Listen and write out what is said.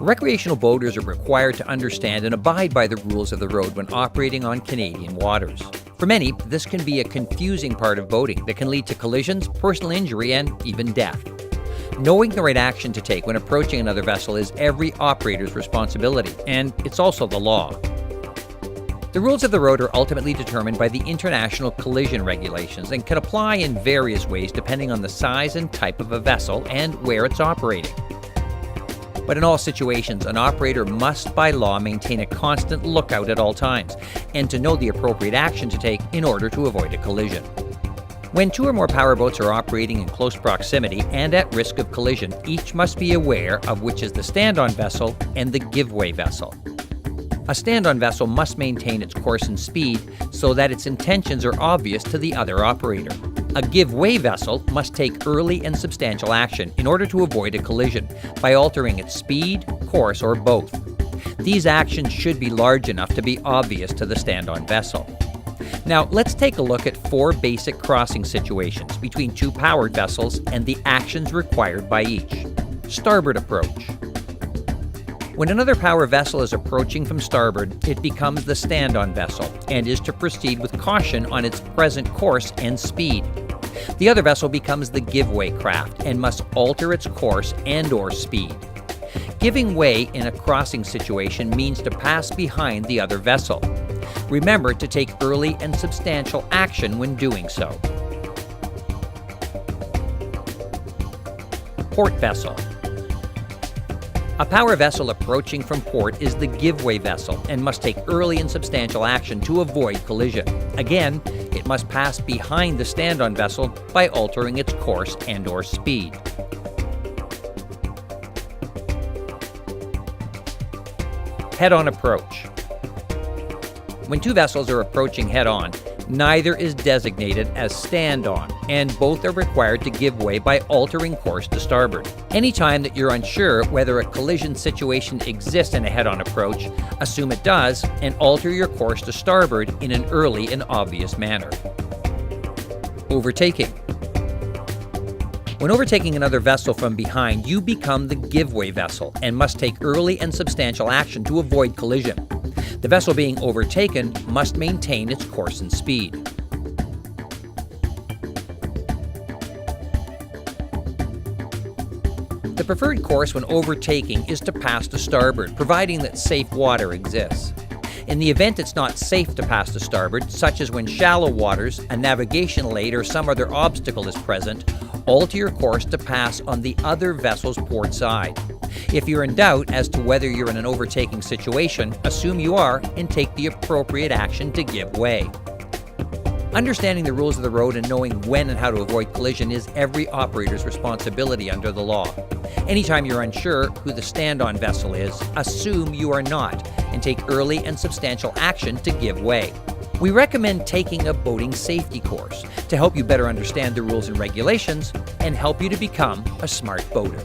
Recreational boaters are required to understand and abide by the rules of the road when operating on Canadian waters. For many, this can be a confusing part of boating that can lead to collisions, personal injury, and even death. Knowing the right action to take when approaching another vessel is every operator's responsibility, and it's also the law. The rules of the road are ultimately determined by the International Collision Regulations and can apply in various ways depending on the size and type of a vessel and where it's operating. But in all situations, an operator must by law maintain a constant lookout at all times and to know the appropriate action to take in order to avoid a collision. When two or more powerboats are operating in close proximity and at risk of collision, each must be aware of which is the stand-on vessel and the give-way vessel. A stand-on vessel must maintain its course and speed so that its intentions are obvious to the other operator. A give-way vessel must take early and substantial action in order to avoid a collision by altering its speed, course, or both. These actions should be large enough to be obvious to the stand-on vessel. Now, let's take a look at 4 basic crossing situations between 2 powered vessels and the actions required by each. Starboard approach. When another power vessel is approaching from starboard, it becomes the stand-on vessel and is to proceed with caution on its present course and speed. The other vessel becomes the give-way craft and must alter its course and/or speed. Giving way in a crossing situation means to pass behind the other vessel. Remember to take early and substantial action when doing so. Port vessel. A power vessel approaching from port is the give-way vessel and must take early and substantial action to avoid collision. Again, it must pass behind the stand-on vessel by altering its course and/or speed. Head-on approach. When 2 vessels are approaching head-on, neither is designated as stand-on, and both are required to give way by altering course to starboard. Anytime that you're unsure whether a collision situation exists in a head-on approach, assume it does and alter your course to starboard in an early and obvious manner. Overtaking. When overtaking another vessel from behind, you become the give-way vessel and must take early and substantial action to avoid collision. The vessel being overtaken must maintain its course and speed. The preferred course when overtaking is to pass to starboard, providing that safe water exists. In the event it's not safe to pass to starboard, such as when shallow waters, a navigation aid, or some other obstacle is present, alter your course to pass on the other vessel's port side. If you're in doubt as to whether you're in an overtaking situation, assume you are and take the appropriate action to give way. Understanding the rules of the road and knowing when and how to avoid collision is every operator's responsibility under the law. Anytime you're unsure who the stand-on vessel is, assume you are not and take early and substantial action to give way. We recommend taking a boating safety course to help you better understand the rules and regulations and help you to become a smart boater.